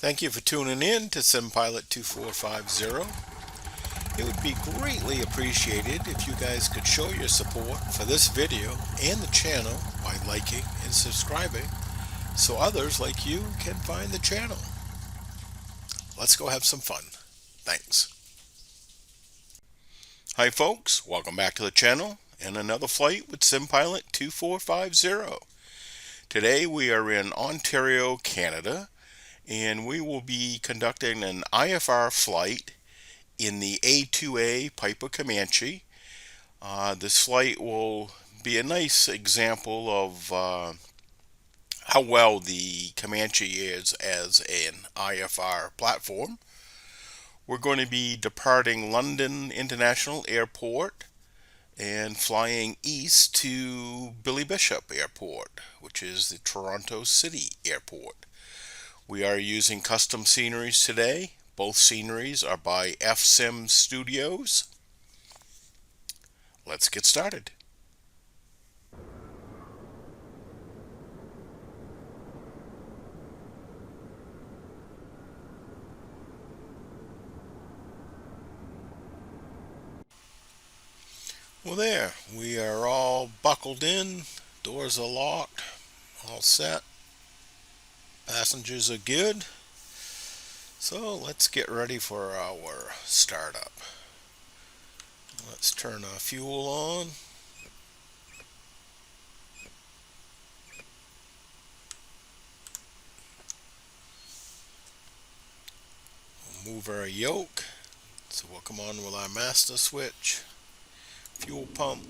Thank you for tuning in to Simpilot 2450. It would be greatly appreciated if you guys could show your support for this video and the channel by liking and subscribing so others like you can find the channel. Let's go have some fun. Thanks. Hi folks, welcome back to the channel and another flight with Simpilot 2450. Today we are in Ontario, Canada, and we will be conducting an IFR flight in the A2A Piper Comanche. This flight will be a nice example of how well the Comanche is as an IFR platform. We're going to be departing London International Airport and flying east to Billy Bishop Airport, which is the Toronto City Airport. We are using custom sceneries today. Both sceneries are by FSimStudios. Let's get started. Well, there, we are all buckled in, doors are locked, all set. Passengers are good, so let's get ready for our startup. Let's turn our fuel on. We'll move our yoke, so we'll come on with our master switch, fuel pump,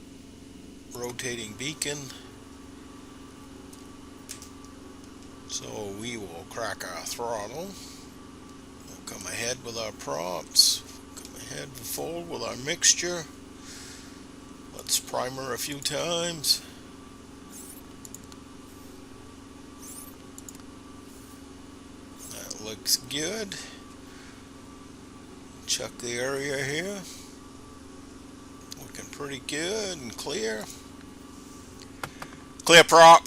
rotating beacon. So we will crack our throttle. We'll come ahead with our props. Come ahead forward with our mixture. Let's primer a few times. That looks good. Check the area here. Looking pretty good and clear. Clear prop.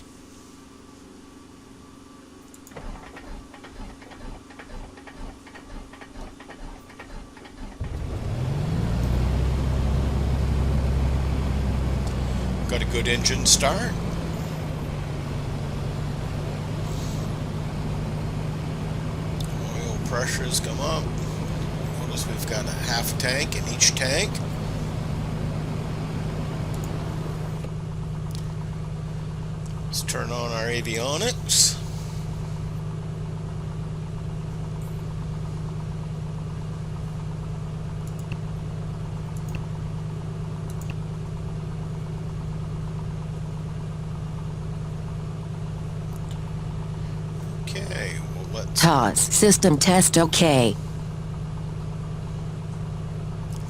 Got a good engine start. Oil pressures come up. Notice we've got a half tank in each tank. Let's turn on our avionics. Okay, well let's... TOS system test okay.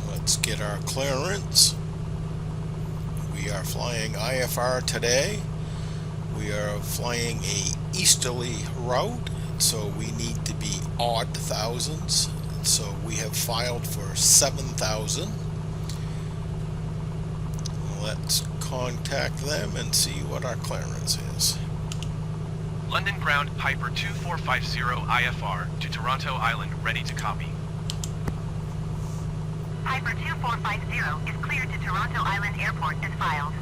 Let's get our clearance. We are flying IFR today. We are flying a easterly route, so we need to be odd thousands. So we have filed for 7,000. Let's contact them and see what our clearance is. London ground Piper 2450 IFR to Toronto Island, ready to copy. Piper 2450 is cleared to Toronto Island Airport as filed.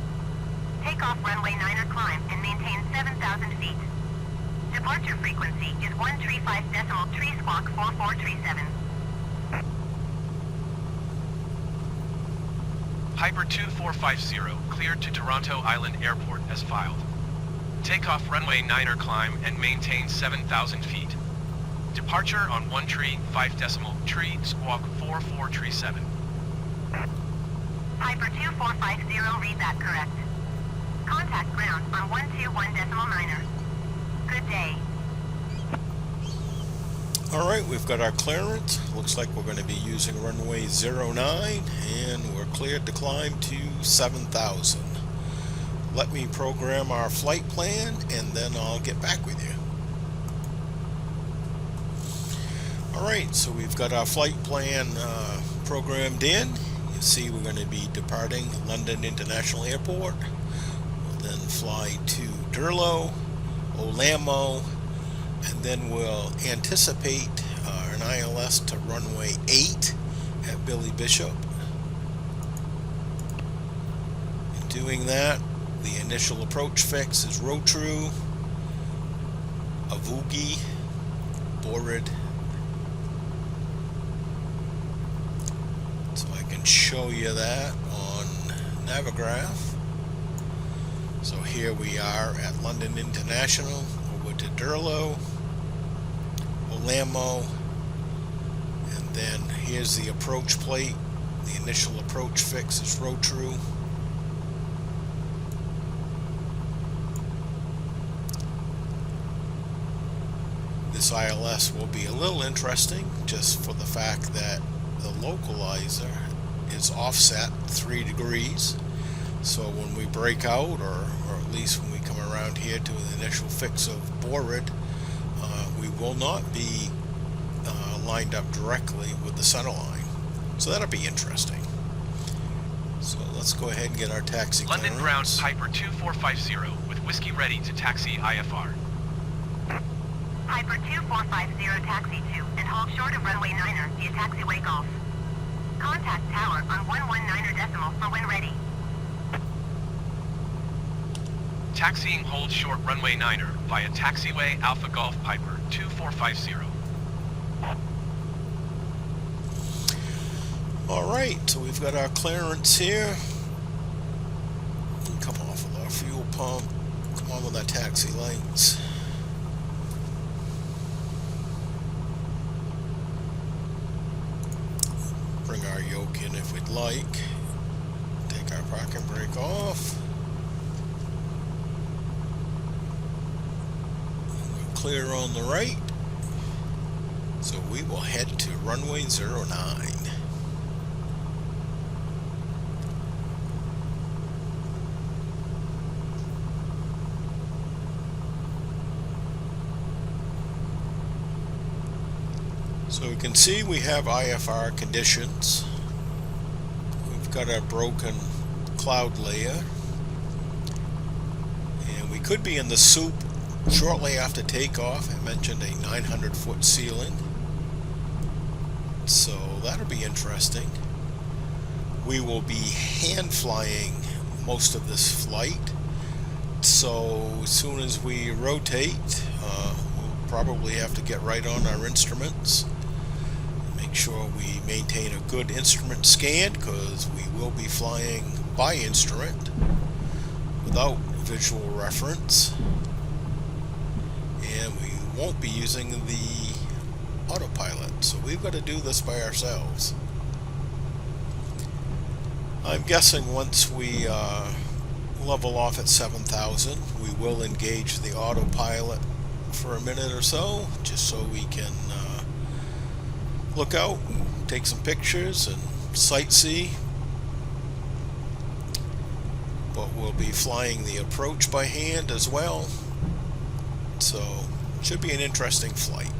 Takeoff runway 9er climb and maintain 7,000 feet. Departure frequency is 135.3 squawk 4437. Piper 2450 cleared to Toronto Island Airport as filed. Takeoff runway 9er climb and maintain 7,000 feet. Departure on 135.3 squawk 4437. Piper 2450, read that correct. Contact ground on 121.9er. Good day. Alright, we've got our clearance. Looks like we're going to be using runway 09 and we're cleared to climb to 7,000. Let me program our flight plan and then I'll get back with you. Alright, so we've got our flight plan programmed in. You see we're going to be departing London International Airport. We'll then fly to Durlow, Olamo, and then we'll anticipate an ILS to runway 8 at Billy Bishop. In doing that, the initial approach fix is Rotru, Avugi, Borid. So I can show you that on Navigraph. So here we are at London International, over to Durlo, Olamo, and then here's the approach plate. The initial approach fix is Rotru. This ILS will be a little interesting just for the fact that the localizer is offset 3 degrees. So when we break out, or at least when we come around here to the initial fix of Borid, we will not be lined up directly with the center line. So that'll be interesting. So let's go ahead and get our taxi London clearance. ground Piper 2450 with whiskey ready to taxi IFR. Piper 2450 taxi to and hold short of runway 9er via taxiway golf. Contact tower on 119er decimal for when ready. Taxiing hold short runway 9er via taxiway Alpha Golf Piper 2450. Alright, so we've got our clearance here. Come off with our fuel pump. Come on with our taxi lights. Bring our yoke in if we'd like. Take our parking brake off. We're clear on the right. So we will head to runway 09. So we can see we have IFR conditions. We've got our broken cloud layer, and we could be in the soup shortly after takeoff. I mentioned a 900-foot ceiling, so that'll be interesting. We will be hand flying most of this flight, so as soon as we rotate, we'll probably have to get right on our instruments. Make sure we maintain a good instrument scan, because we will be flying by instrument without visual reference, and we won't be using the autopilot, so we've got to do this by ourselves. I'm guessing once we level off at 7,000, we will engage the autopilot for a minute or so, just so we can look out and take some pictures and sightsee. But we'll be flying the approach by hand as well, so it should be an interesting flight.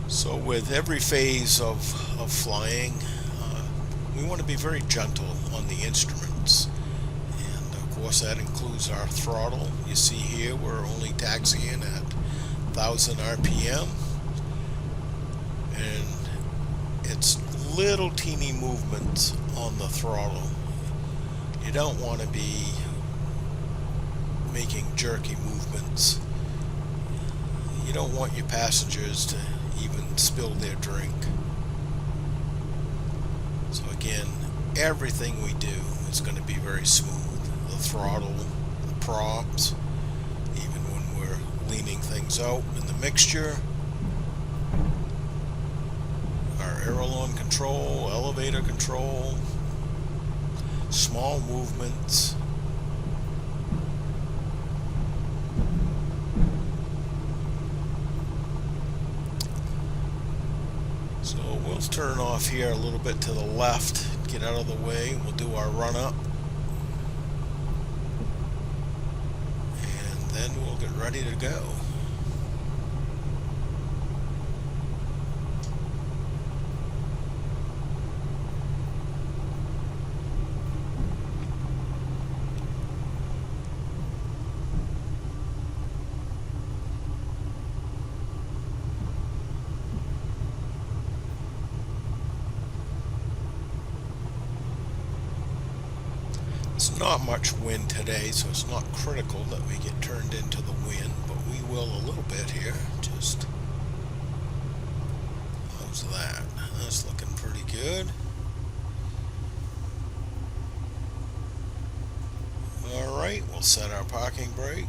So with every phase of flying, we want to be very gentle on the instruments. Of course, that includes our throttle. You see here we're only taxiing at 1000 RPM, and it's little teeny movements on the throttle. You don't want to be making jerky movements. You don't want your passengers to even spill their drink. So again, everything we do is going to be very smooth. The throttle, the props, even when we're leaning things out in the mixture, our aileron control, elevator control, small movements. So we'll turn off here a little bit to the left, get out of the way, we'll do our run up. Then we'll get ready to go. Not much wind today, so it's not critical that we get turned into the wind, but we will a little bit here. Just, how's that? That's looking pretty good. Alright, we'll set our parking brake.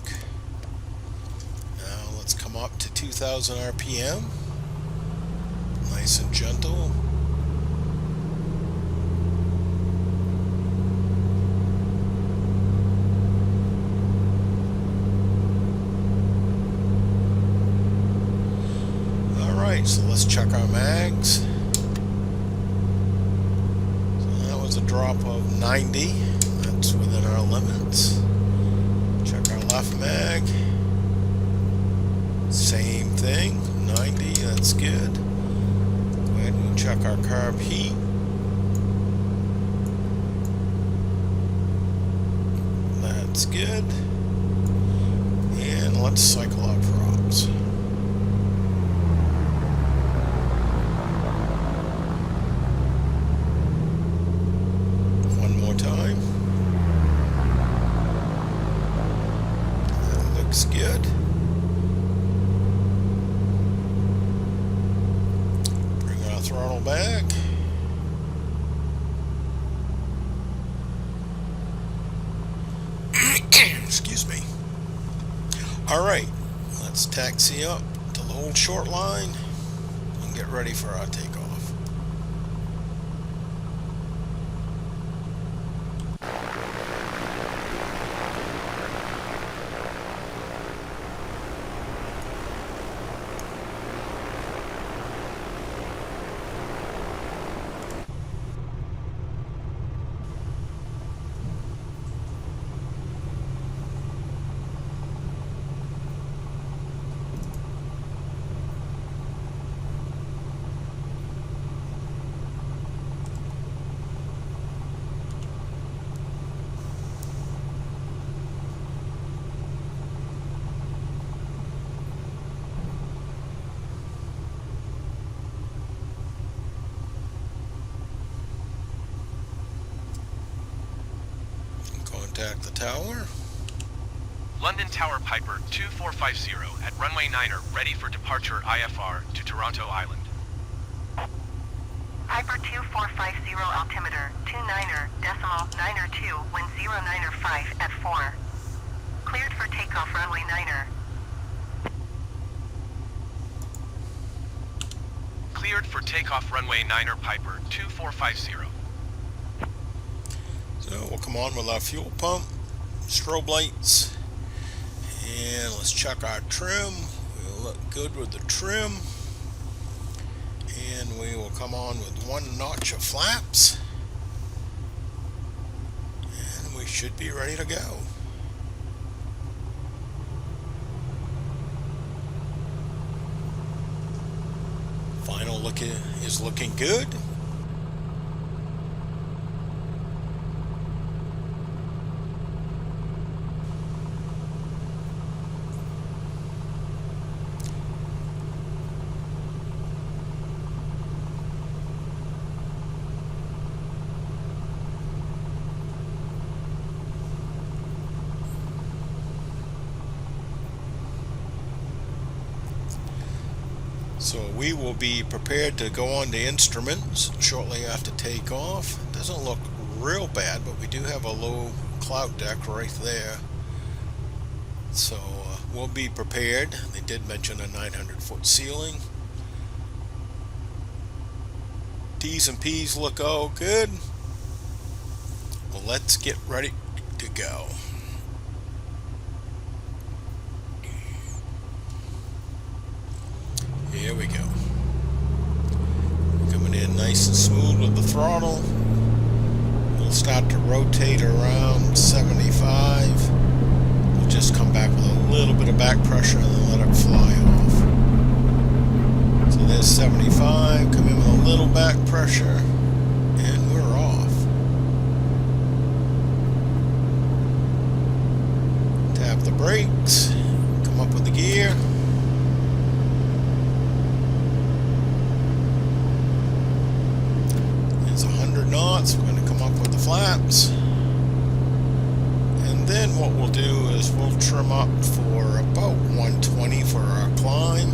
Now let's come up to 2000 RPM. Nice and gentle. Alright, so let's check our mags. So that was a drop of 90. That's within our limits. Check our left mag. Same thing, 90, that's good. Go ahead and check our carb heat. That's good. And let's cycle our props. One more time. That looks good. Throttle back. Excuse me. Alright, let's taxi up to the old short line and get ready for our takeoff. Contact the tower. London Tower Piper 2450 at runway 9er, ready for departure IFR to Toronto Island. Piper 2450 altimeter 29er.9er2 wind 095 at 4. Cleared for takeoff runway 9er. Cleared for takeoff runway 9er Piper 2450. So we'll come on with our fuel pump, strobe lights, and let's check our trim. We'll look good with the trim. And we will come on with one notch of flaps. And we should be ready to go. Final look is looking good. So we will be prepared to go on to instruments shortly after takeoff. Doesn't look real bad, but we do have a low cloud deck right there. So we'll be prepared. They did mention a 900-foot ceiling. T's and P's look all good. Well, let's get ready to go. Here we go. Coming in nice and smooth with the throttle. We'll start to rotate around 75. We'll just come back with a little bit of back pressure and then let it fly off. So there's 75. Come in with a little back pressure and we're off. Tap the brakes. Come up with the gear. Knots. We're going to come up with the flaps. what we'll do is we'll trim up for about 120 for our climb.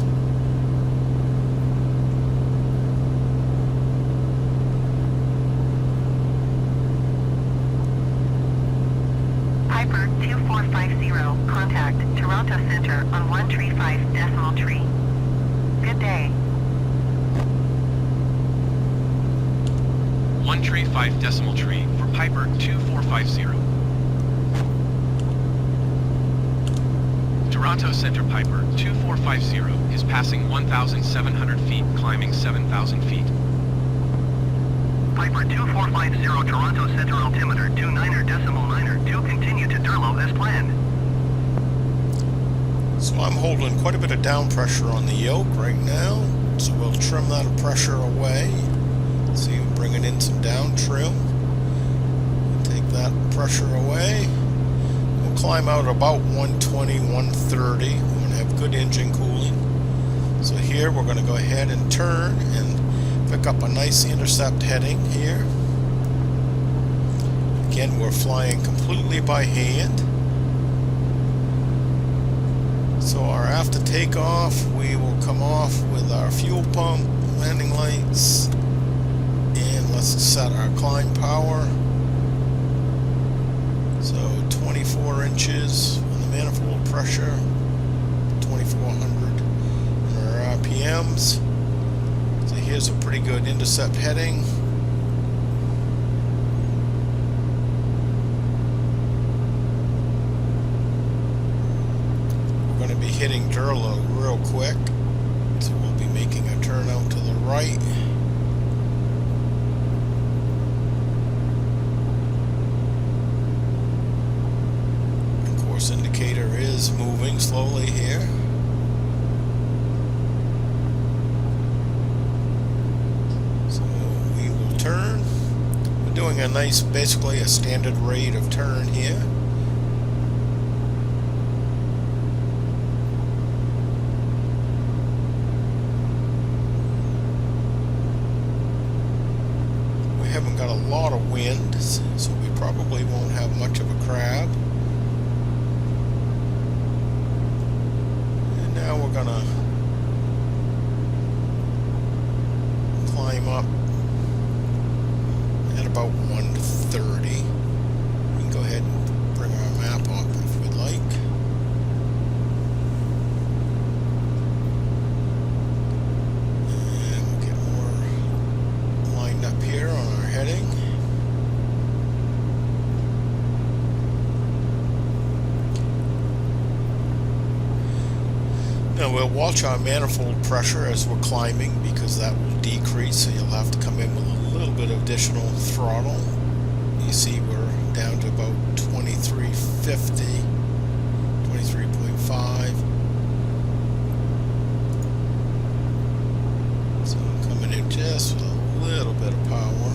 Piper 2450, contact Toronto Center on 135 decimal tree. Good day. 135 decimal tree for Piper 2450. Toronto Center Piper 2450 is passing 1,700 feet, climbing 7,000 feet. Piper 2450, Toronto Center altimeter 29er decimal 9er, to continue to Durlow as planned. So I'm holding quite a bit of down pressure on the yoke right now, so we'll trim that pressure away. See, we're bringing in some down trim. Take that pressure away. We'll climb out about 120, 130. We're going to have good engine cooling. So here we're going to go ahead and turn and pick up a nice intercept heading here. Again, we're flying completely by hand. So after takeoff, we will come off with our fuel pump, landing lights, and let's set our climb power. So 24 inches on the manifold pressure, 2400 on our RPMs. So here's a pretty good intercept heading. We're going to be hitting Durlow real quick, so we'll be making a turn out to the right. Of course, indicator is moving slowly here. Turn. We're doing a nice, basically a standard rate of turn here. We haven't got a lot of wind, so we probably won't have much of a crab. And now we're gonna climb up at about 130. We can go ahead and bring our map up if we'd like. And we'll get more lined up here on our heading. Now we'll watch our manifold pressure as we're climbing, because that will decrease, so you'll have to come in with a little bit of additional throttle. You see we're down to about 2350, 23.5. So I'm coming in just with a little bit of power.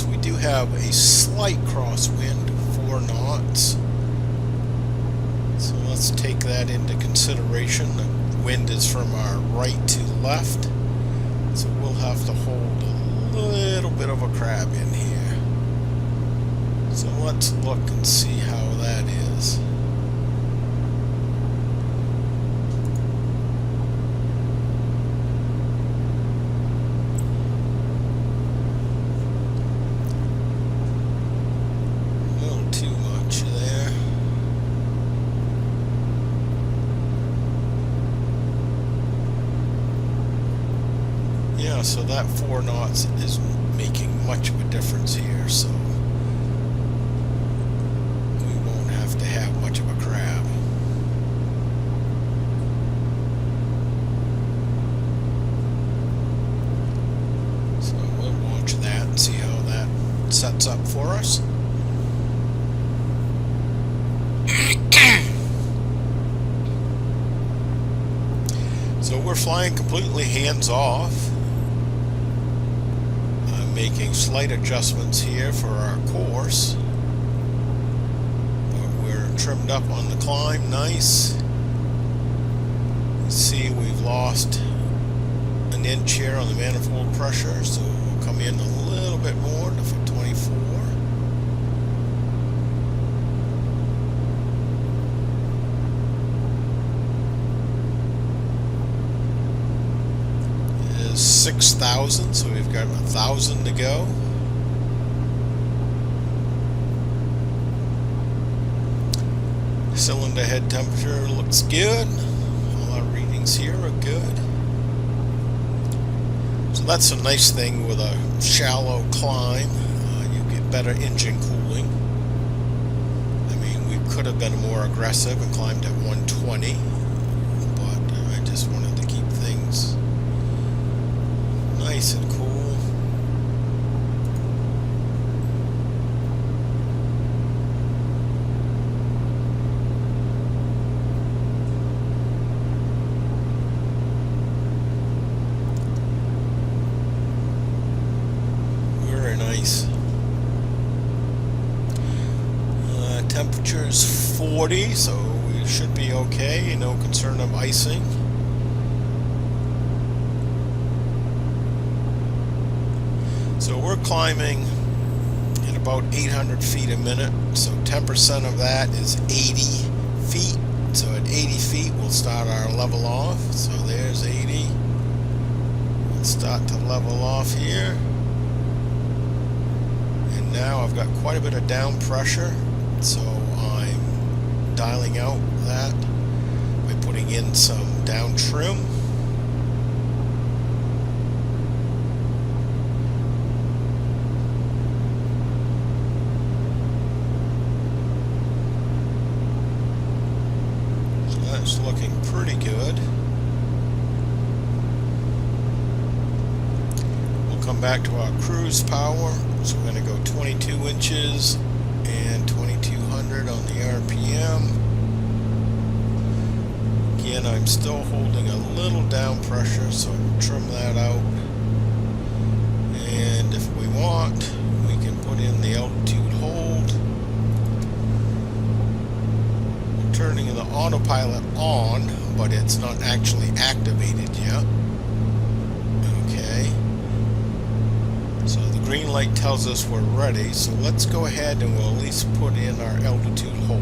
We do have a slight crosswind, 4 knots. So let's take that into consideration. The wind is from our right to left, so we'll have to hold a little bit of a crab in here. So let's look and see how that is. So that 4 knots is making much of a difference here, so we won't have to have much of a crab. So we'll watch that and see how that sets up for us. So we're flying completely hands-off. Making slight adjustments here for our course. We're trimmed up on the climb, nice. See, we've lost an inch here on the manifold pressure, so we'll come in a little bit more to 24. It is 6,000, so we've got 1,000 to go. Cylinder head temperature looks good. All our readings here are good. So that's a nice thing with a shallow climb. You get better engine cooling. I mean, we could have been more aggressive and climbed at 120, but I just wanted to keep things nice and cool. Temperature's 40, so we should be okay. No concern of icing. So we're climbing at about 800 feet a minute. So 10% of that is 80 feet. So at 80 feet, we'll start our level off. So there's 80. Let's start to level off here. And now I've got quite a bit of down pressure. So I'm dialing out that by putting in some down trim. So that's looking pretty good. We'll come back to our cruise power. So we're going to go 22 inches and 2200 on the RPM. Again, I'm still holding a little down pressure, so I'll trim that out. And if we want, we can put in the altitude hold. We're turning the autopilot on, but it's not actually activated yet. Okay. So the green light tells us we're ready, so let's go ahead and we'll at least put in our altitude hold.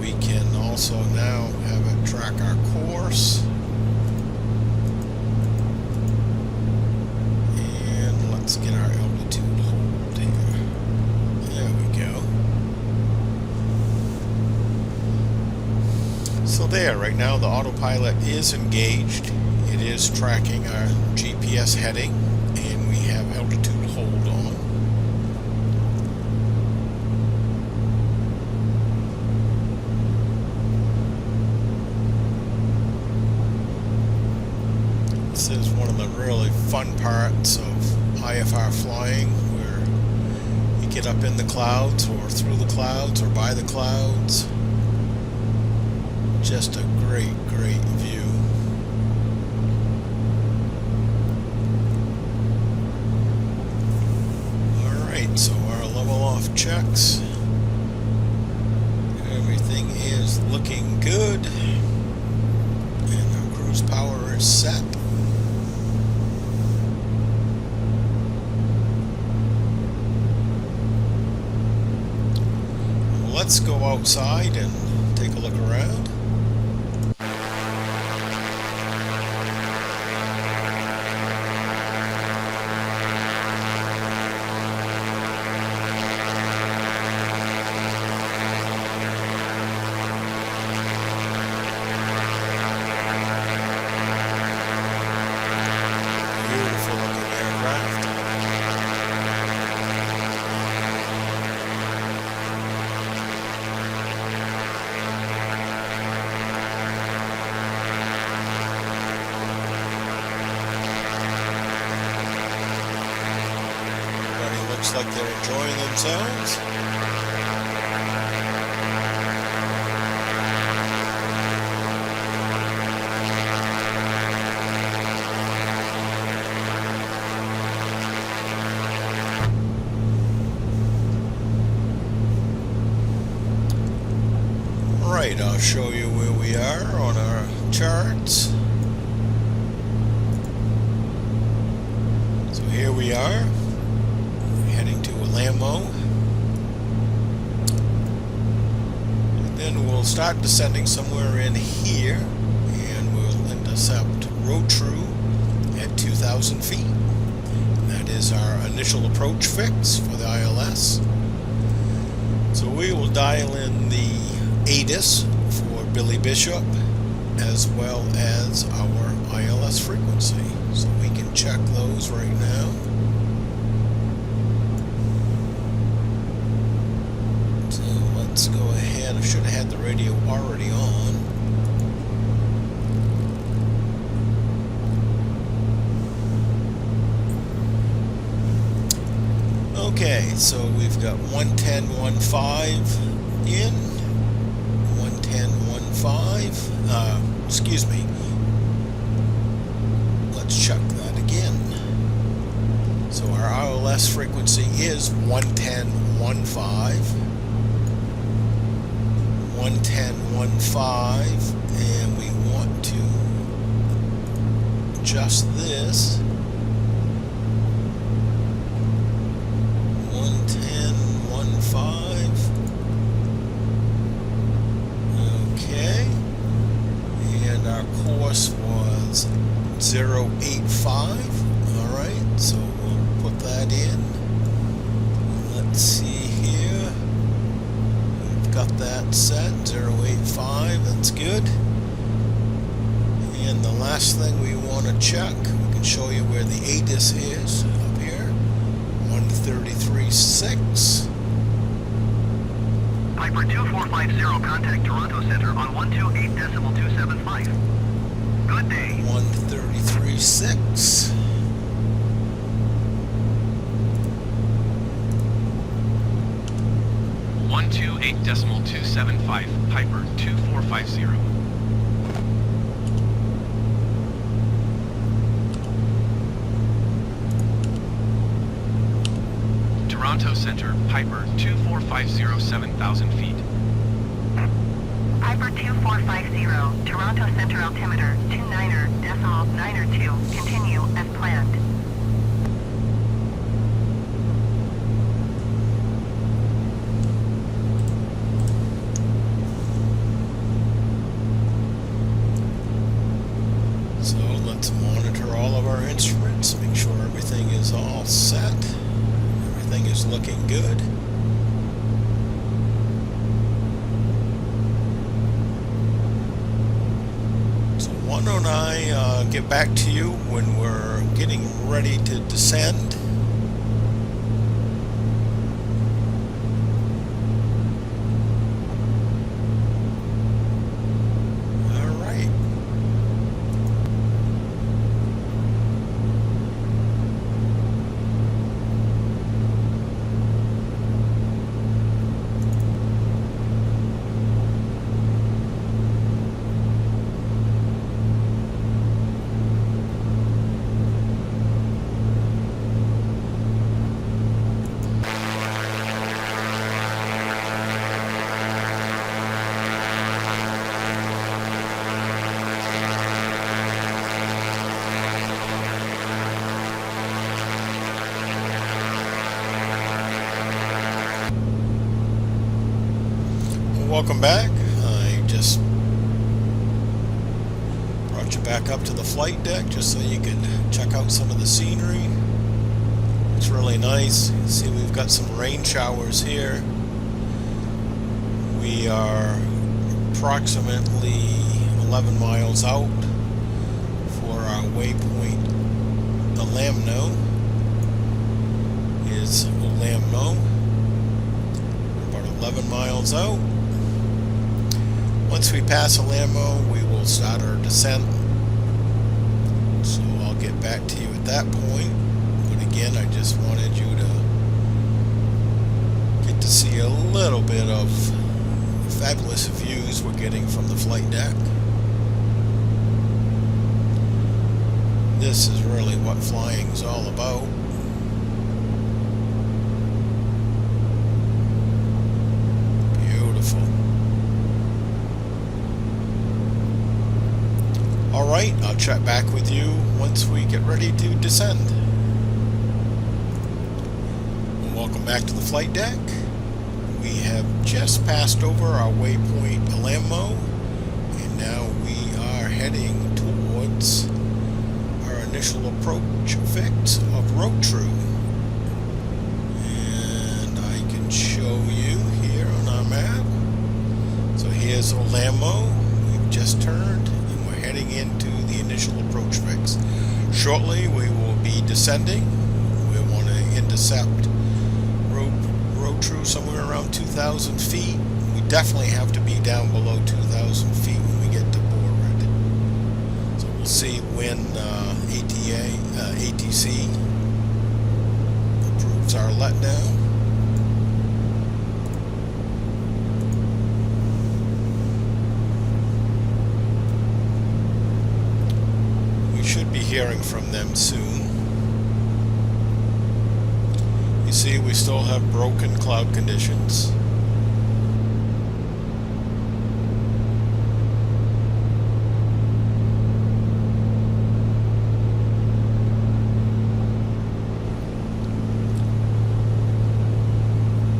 We can also now have it track our course. And let's get our altitude hold here. There we go. So there, right now the autopilot is engaged. It is tracking our GPS heading, and we have altitude hold on. This is one of the really fun parts of IFR flying, where you get up in the clouds or through the clouds or by the clouds. Just a great, great view. Alright, so our level off checks. Everything is looking good. And our cruise power is set. Let's go outside and take a look around. Looks like they're enjoying themselves. Alright, I'll show you where we are on our charts. So here we are, heading to Alamo. And then we'll start descending somewhere in here, and we'll intercept road true at 2,000 feet. And that is our initial approach fix for the ILS. So we will dial in the ATIS for Billy Bishop as well as our ILS frequency. So we can check those right now. So let's go ahead. I should have had the radio already on. Okay, so we've got 110.15 in, 110.15, excuse me, let's check that again. So our ILS frequency is 110.15, 110.15, and we want to adjust this. 110.15. Okay, and our course was 085. All right, so we'll put that in. Let's see here. We've got that set, 085. That's good. And the last thing we want to check, we can show you where the ATIS is up here. 133.6. Piper 2450, contact Toronto Center on 128.275. Good day. 133.6. One 128.275, Piper 2450. Toronto Center, Piper 2450, 7,000 feet. Piper 2450, Toronto Center altimeter 29.902, continue as planned. So let's monitor all of our instruments, make sure everything is all set. Everything is looking good. So why don't I get back to you when we're getting ready to descend. Welcome back. I just brought you back up to the flight deck just so you could check out some of the scenery. It's really nice. You can see we've got some rain showers here. We are approximately 11 miles out for our waypoint. Alamno is Alamno. About 11 miles out. Once we pass Alamo, we will start our descent. So I'll get back to you at that point. But again, I just wanted you to get to see a little bit of the fabulous views we're getting from the flight deck. This is really what flying is all about. Beautiful. Alright, I'll check back with you once we get ready to descend. Welcome back to the flight deck. We have just passed over our waypoint Alammo, and now we are heading towards our initial approach fix of Rotru. And I can show you here on our map. So here's Alammo. We've just turned and we're heading into the initial approach fix. Shortly we will be descending. We want to intercept Rotru somewhere around 2,000 feet. We definitely have to be down below 2,000 feet when we get to Board. So we'll see when ATC approves our letdown. We should be hearing from them soon. You see, we still have broken cloud conditions.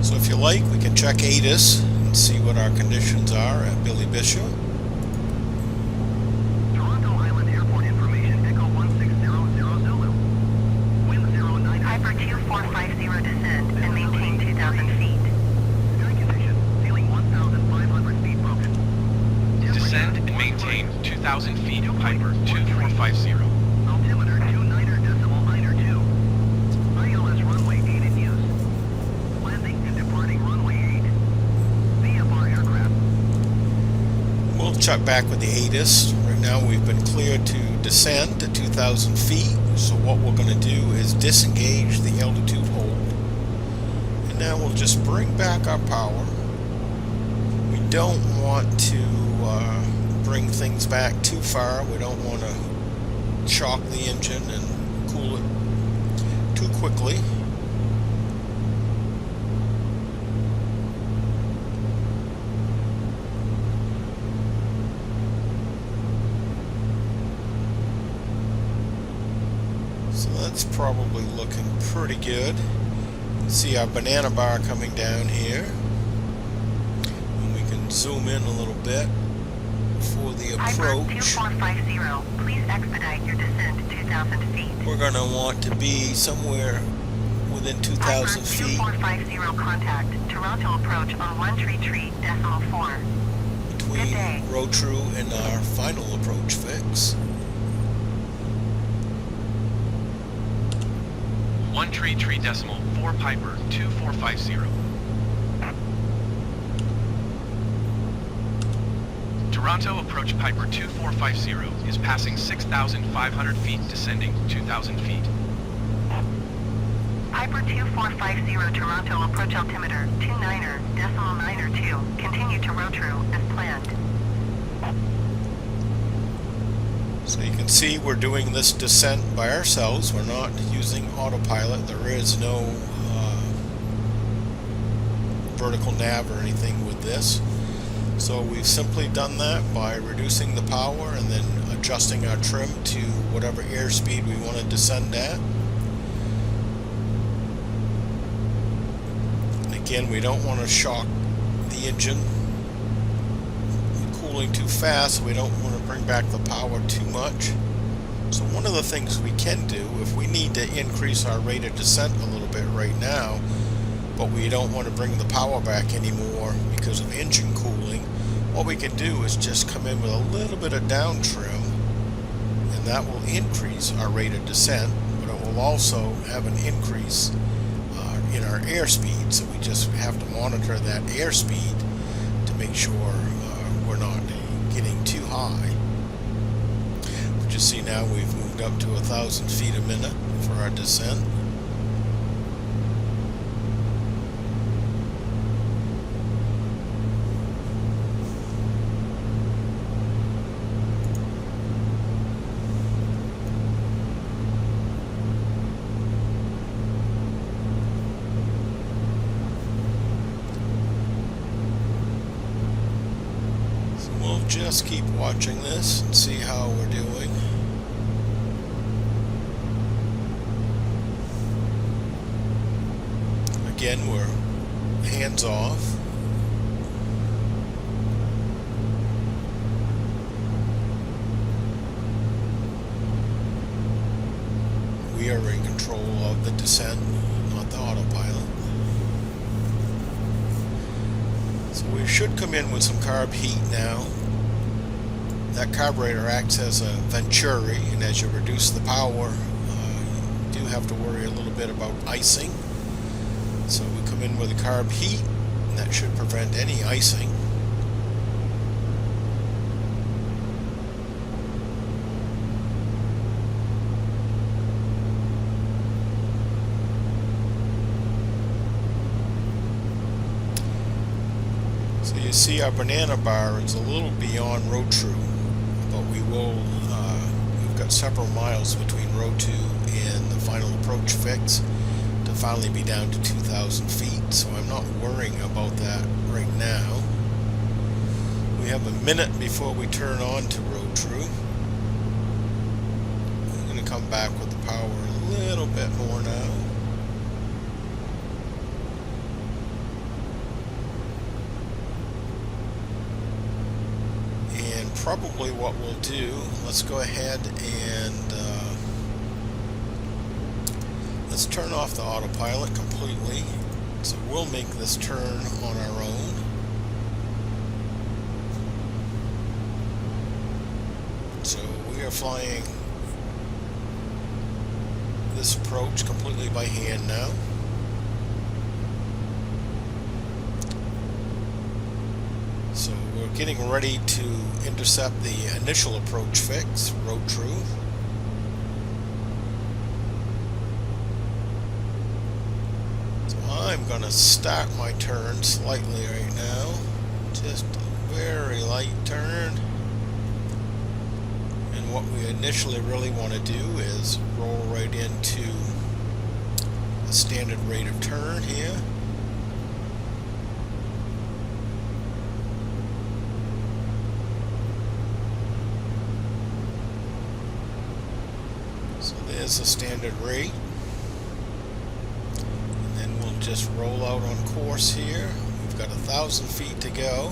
So if you like, we can check ATIS and see what our conditions are at Billy Bishop. Toronto Island Airport information, Echo 1600 Zulu. Wind 09. Piper 2450 descend and maintain 2,000 feet. Sky condition, ceiling 1,500 feet broken. Descend and maintain 2,000 feet, Piper 2450. Altimeter 29.92. ILS runway 8 in use. Landing and departing runway 8. VFR aircraft. We'll check back with the ATIS. Right now we've been cleared to descend to 2,000 feet. So what we're going to do is disengage the altitude hold. And now we'll just bring back our power. We don't want to bring things back too far. We don't want to shock the engine and cool it too quickly. So that's probably looking pretty good. See our banana bar coming down here. And we can zoom in a little bit for the Piper approach. 2450, please expedite your descent to 2,000 feet. We're going to want to be somewhere within 2,000 Piper feet 2450 contact, Toronto approach on 133.4. between Good day. Rotru and our final approach fix. 133.4 Piper 2450. Toronto approach Piper 2450 is passing 6,500 feet, descending 2,000 feet. Piper 2450 Toronto approach altimeter 29.92. Continue to Rotru as planned. So you can see we're doing this descent by ourselves. We're not using autopilot. There is no vertical nav or anything with this. So we've simply done that by reducing the power and then adjusting our trim to whatever airspeed we want to descend at. And again, we don't want to shock the engine. Cooling too fast, we don't want to bring back the power too much. So one of the things we can do, if we need to increase our rate of descent a little bit right now, but we don't want to bring the power back anymore because of engine cooling, what we can do is just come in with a little bit of down trim, and that will increase our rate of descent, but it will also have an increase in our airspeed. So we just have to monitor that airspeed to make sure we're not getting too high. But you see now we've moved up to 1,000 feet a minute for our descent. just keep watching this and see how we're doing. Again, we're hands off. We are in control of the descent, not the autopilot. So we should come in with some carb heat now. That carburetor acts as a venturi, and as you reduce the power, you do have to worry a little bit about icing. So we come in with a carb heat, and that should prevent any icing. So you see our banana bar is a little beyond road true, but we've got several miles between road 2 and the final approach fix to finally be down to 2,000 feet, so I'm not worrying about that right now. We have a minute before we turn on to road true. I'm going to come back with the power a little bit more now. Probably what we'll do, let's go ahead and let's turn off the autopilot completely. So we'll make this turn on our own. So we are flying this approach completely by hand now. So we're getting ready to intercept the initial approach fix, road true. So I'm going to start my turn slightly right now. Just a very light turn. And what we initially really want to do is roll right into a standard rate of turn here. There's a standard rate, and then we'll just roll out on course here. We've got 1,000 feet to go.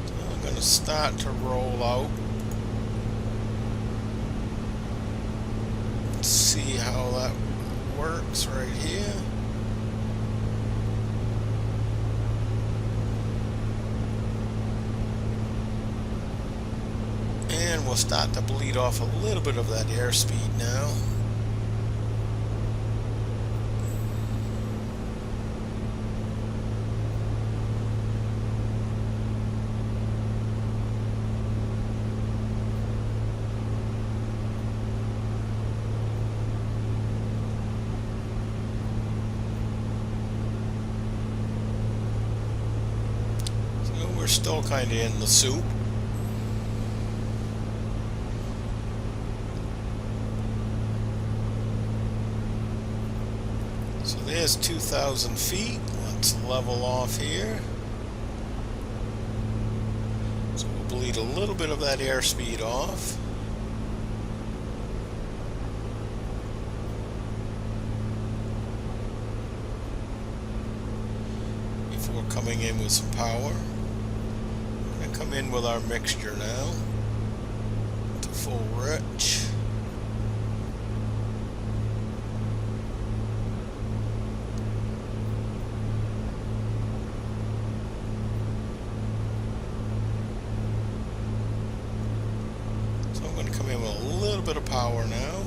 So I'm going to start to roll out. Let's see how that works right here. And we'll start to bleed off a little bit of that airspeed now. We're still kind of in the soup. So there's 2,000 feet. Let's level off here. So we'll bleed a little bit of that airspeed off. Before coming in with some power. Come in with our mixture now to full rich. So I'm going to come in with a little bit of power now.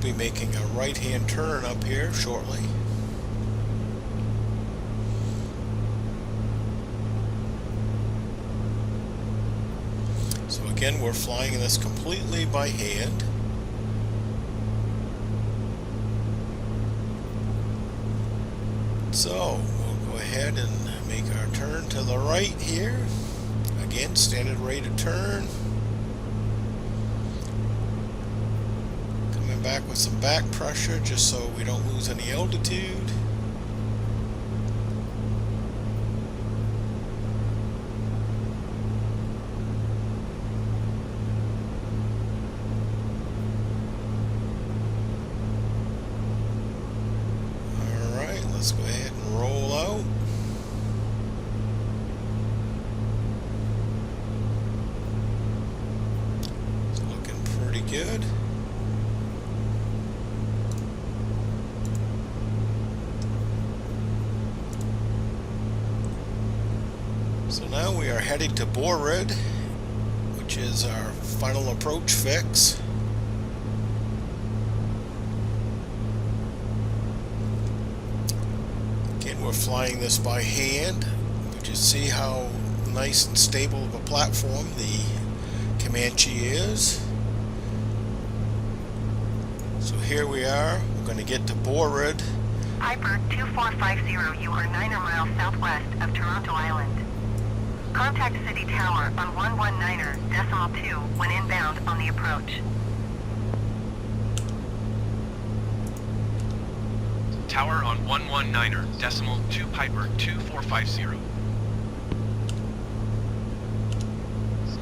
Be making a right-hand turn up here shortly. So again, we're flying this completely by hand. So we'll go ahead and make our turn to the right here. Again, standard rate of turn. Coming back with some back pressure just so we don't lose any altitude. Let's go ahead and roll out. It's looking pretty good. So now we are heading to bore red, which is our final approach fix. We're flying this by hand, but you see how nice and stable of a platform the Comanche is. So here we are, we're going to get to Bored. Piper 2450, you are 9 miles southwest of Toronto Island. Contact City Tower on 119.2 when inbound on the approach. Tower on 119.2 Piper 2450.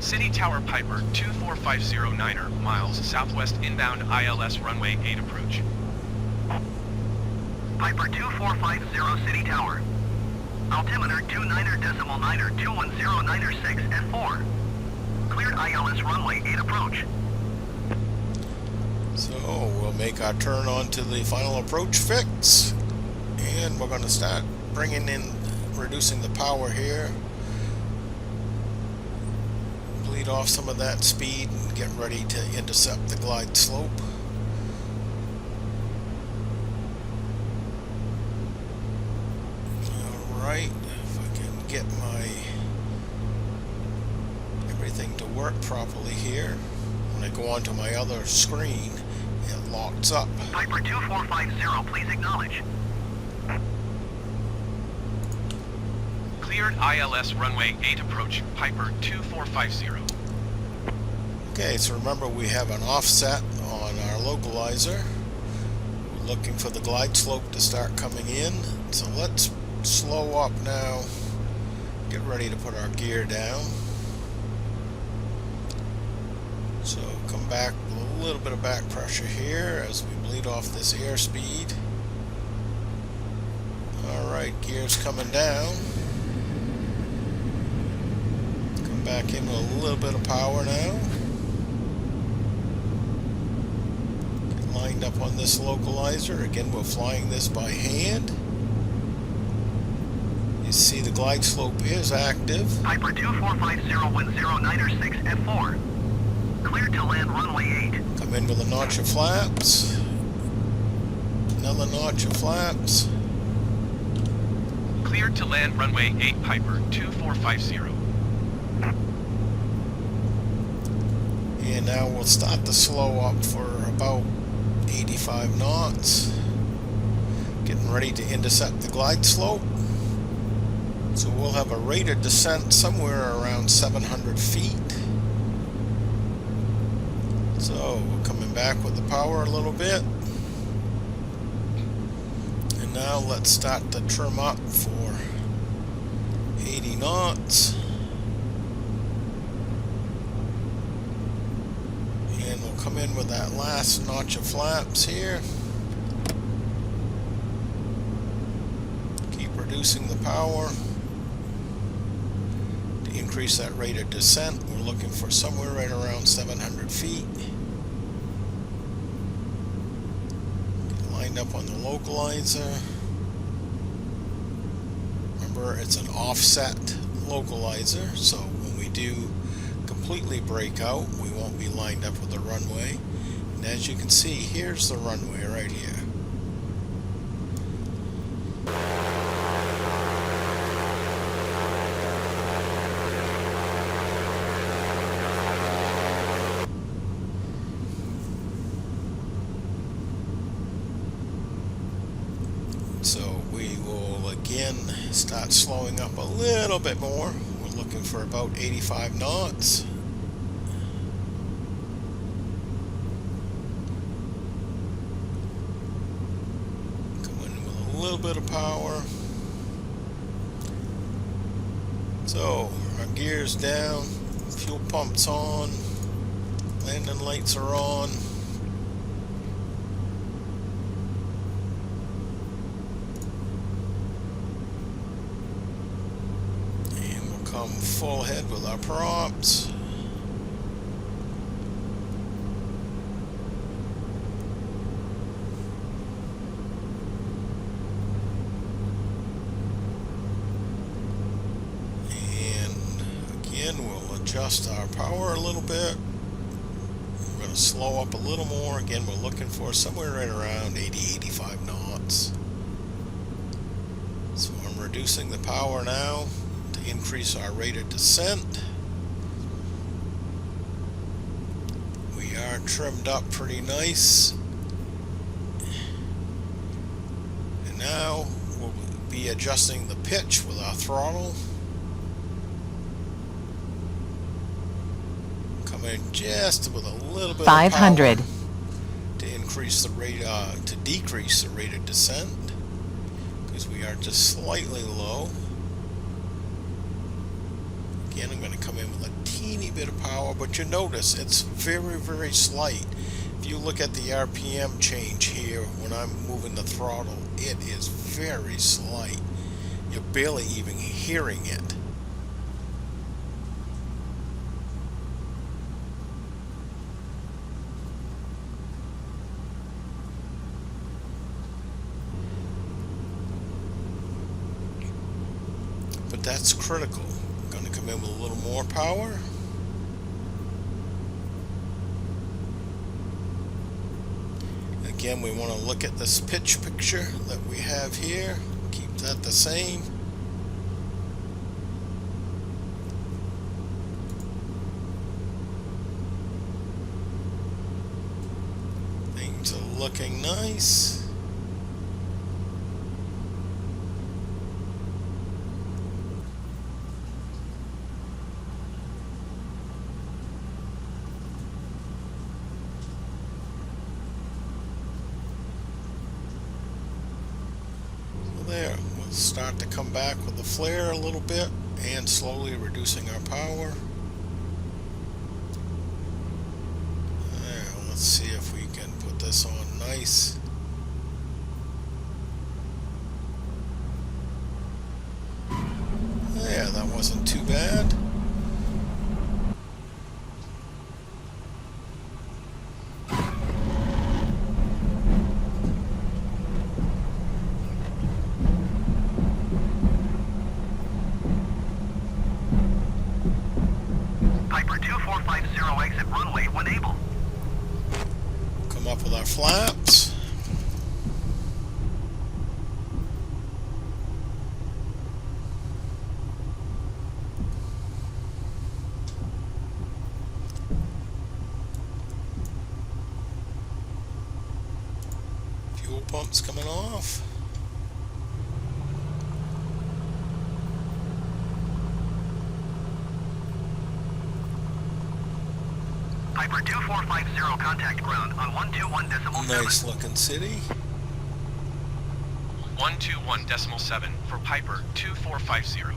City Tower Piper 2450 9er miles southwest inbound ILS runway 8 approach. Piper 2450 City Tower. Altimeter 29.9er 210.96 at 4. Cleared ILS runway 8 approach. So we'll make our turn onto the final approach fix, and we're going to start reducing the power here, bleed off some of that speed and get ready to intercept the glide slope. Alright, if I can get everything to work properly here. When I go onto my other screen, it locks up. Piper 2450, please acknowledge. Cleared ILS runway 8 approach, Piper 2450. Okay, so remember we have an offset on our localizer. We're looking for the glide slope to start coming in. So let's slow up now. Get ready to put our gear down. So come back with a little bit of back pressure here as we bleed off this airspeed. Alright, gears coming down. Come back in with a little bit of power now. Get lined up on this localizer. Again, we're flying this by hand. You see the glide slope is active. Piper 2450 wind 09er 6 at 4. Cleared to land runway 8. Come in with a notch of flaps. Another notch of flaps. Cleared to land runway 8 Piper 2450. And now we'll start the slow up for about 85 knots. Getting ready to intercept the glide slope. So we'll have a rated descent somewhere around 700 feet. So we're coming back with the power a little bit. And now let's start to trim up for 80 knots. And we'll come in with that last notch of flaps here. Keep reducing the power. To increase that rate of descent, we're looking for somewhere right around 700 feet. Get lined up on the localizer. Remember, it's an offset localizer, so when we do completely break out, we won't be lined up with the runway. And as you can see, here's the runway right here. and start slowing up a little bit more. We're looking for about 85 knots. Coming with a little bit of power. So our gear's down, fuel pump's on, landing lights are on. And we'll come full ahead with our props. We'll adjust our power a little bit. We're going to slow up a little more. Again, we're looking for somewhere right around 80-85 knots. So I'm reducing the power now to increase our rate of descent. We are trimmed up pretty nice. And now we'll be adjusting the pitch with our throttle. Just with a little bit 500 of power to increase the rate, to decrease the rate of descent, because we are just slightly low. Again, I'm going to come in with a teeny bit of power, but you notice it's very, very slight. If you look at the RPM change here when I'm moving the throttle, it is very slight. You're barely even hearing it. But that's critical. I'm going to come in with a little more power. Again, we want to look at this pitch picture that we have here. Keep that the same. Things are looking nice. There, we'll start to come back with the flare a little bit and slowly reducing our power. There, let's see if we can put this on nice. There, that wasn't too bad. Exit runway when able. Come up with our flaps. Fuel pumps coming off. Piper 2450, contact ground on 121.7. Nice looking city. 121.7 for Piper 2450.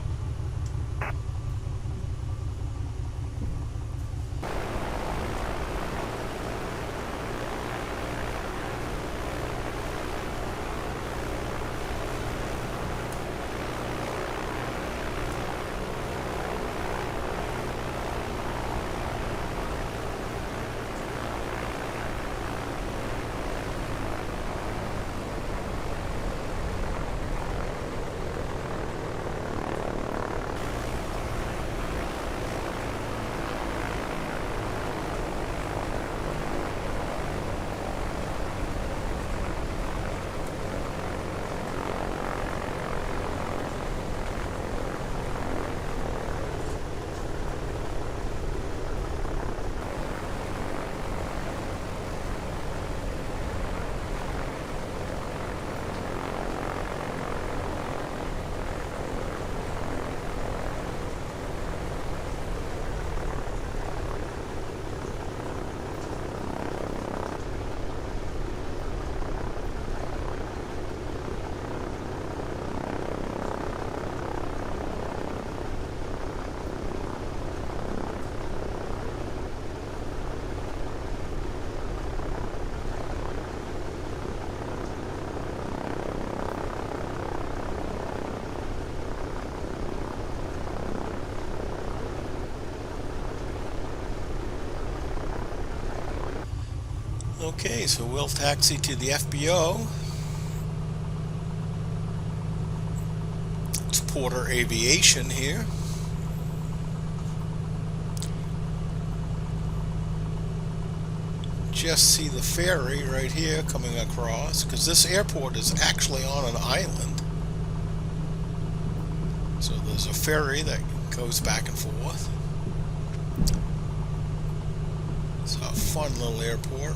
Okay, so we'll taxi to the FBO. It's Porter Aviation here. Just see the ferry right here coming across, because this airport is actually on an island. So there's a ferry that goes back and forth. It's a fun little airport.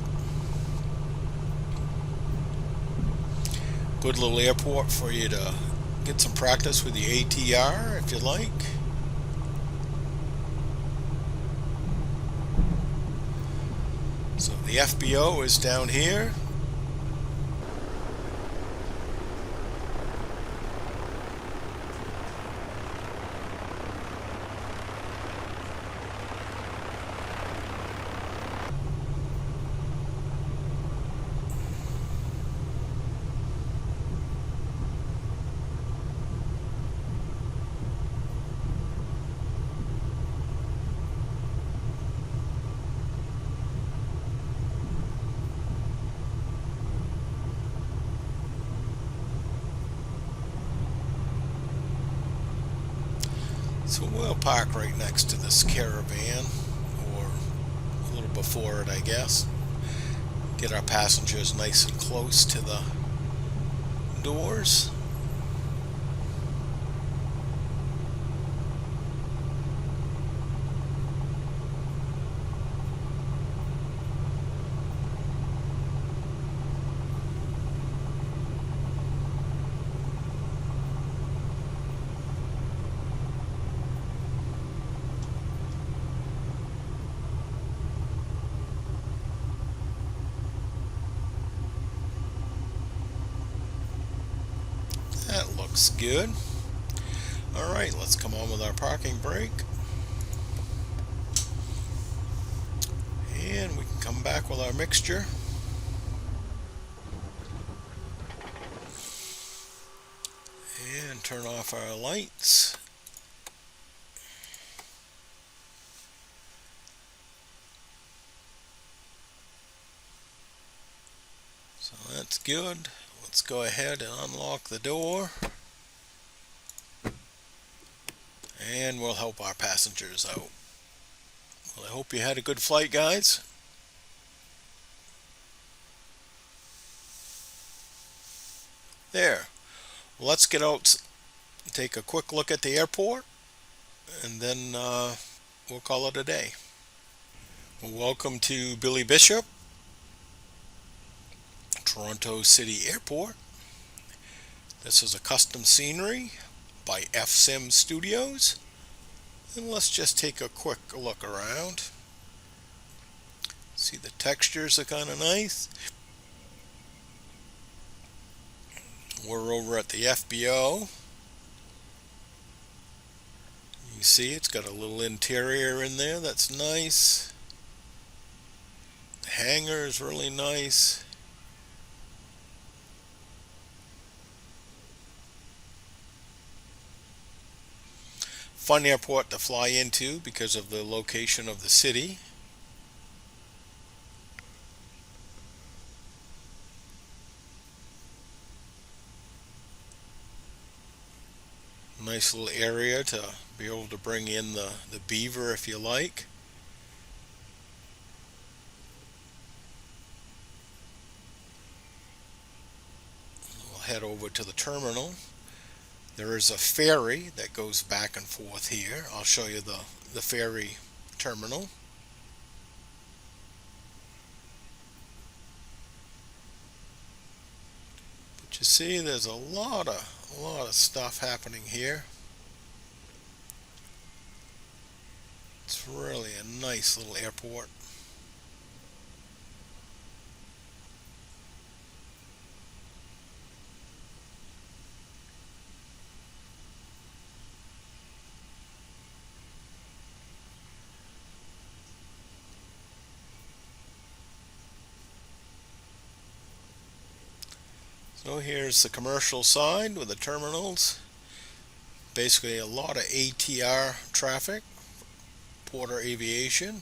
Good little airport for you to get some practice with the ATR if you like. So the FBO is down here. So we'll park right next to this caravan, or a little before it, I guess. Get our passengers nice and close to the doors. That looks good. Alright, let's come on with our parking brake. And we can come back with our mixture. And turn off our lights. So that's good. Let's go ahead and unlock the door. And we'll help our passengers out. Well, I hope you had a good flight, guys. There. Well, let's get out, take a quick look at the airport, and then we'll call it a day. Well, welcome to Billy Bishop, Toronto City Airport. This is a custom scenery by FSimStudios. And let's just take a quick look around. See, the textures are kind of nice. We're over at the FBO. You see it's got a little interior in there that's nice. The hangar is really nice. Fun airport to fly into because of the location of the city. Nice little area to be able to bring in the beaver if you like. We'll head over to the terminal. There is a ferry that goes back and forth here. I'll show you the ferry terminal. But you see, there's a lot of stuff happening here. It's really a nice little airport. So here's the commercial side with the terminals. Basically a lot of ATR traffic, Porter Aviation.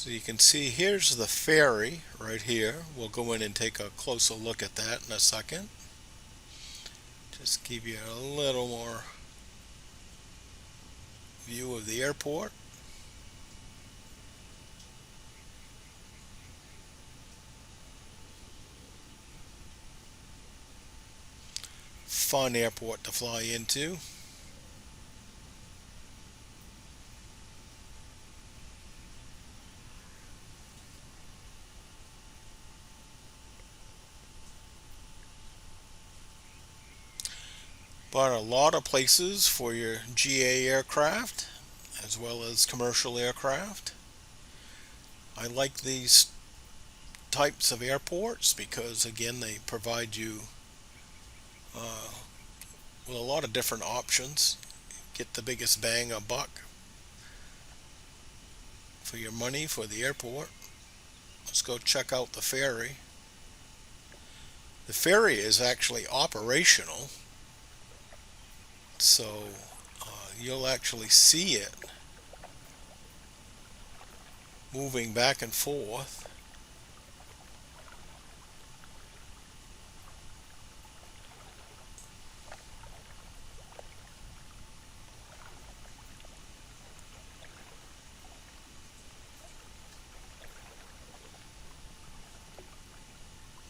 So you can see here's the ferry right here. We'll go in and take a closer look at that in a second. Just give you a little more view of the airport. Fun airport to fly into. But a lot of places for your GA aircraft as well as commercial aircraft. I like these types of airports because again they provide you with a lot of different options. Get the biggest bang a buck for your money for the airport. Let's go check out the ferry. The ferry is actually operational, so you'll actually see it moving back and forth.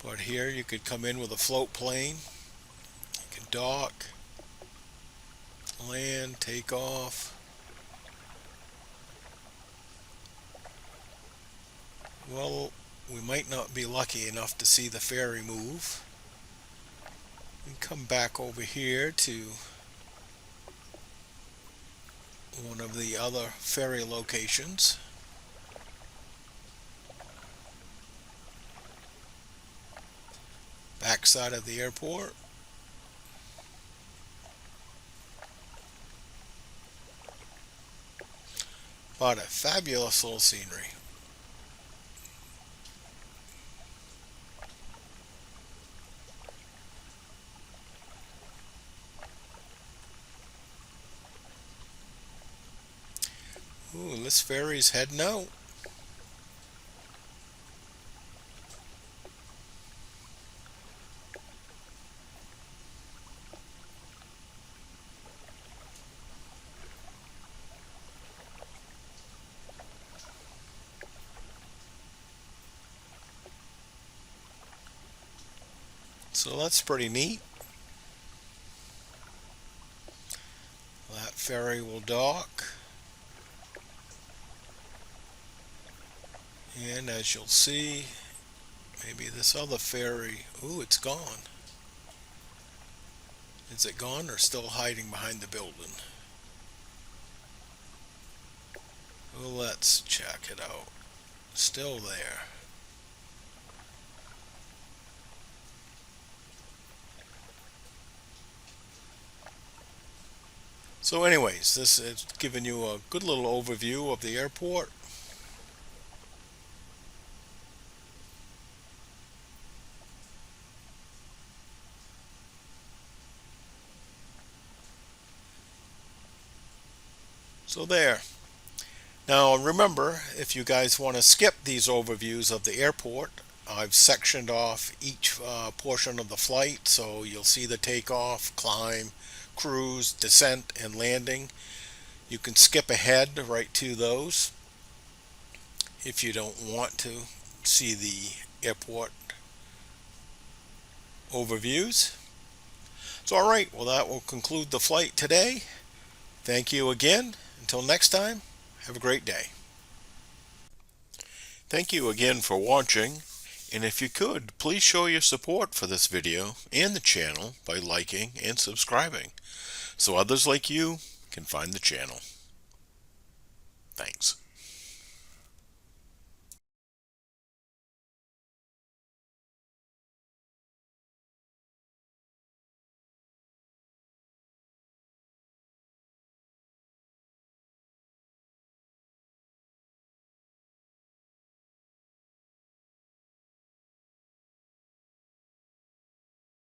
But here you could come in with a float plane. You can dock, land, take off. Well, we might not be lucky enough to see the ferry move. We come back over here to one of the other ferry locations. Backside of the airport. But a fabulous little scenery. Ooh, this ferry's heading out. So that's pretty neat. That ferry will dock. And as you'll see, maybe this other ferry, ooh, it's gone. Is it gone or still hiding behind the building? Well, let's check it out. Still there. So anyways, this is giving you a good little overview of the airport. So there. Now remember, if you guys want to skip these overviews of the airport, I've sectioned off each portion of the flight, so you'll see the takeoff, climb, cruise, descent, and landing. You can skip ahead right to those if you don't want to see the airport overviews. So alright, well that will conclude the flight today. Thank you again. Until next time, have a great day. Thank you again for watching, and if you could, please show your support for this video and the channel by liking and subscribing, so others like you can find the channel. Thanks.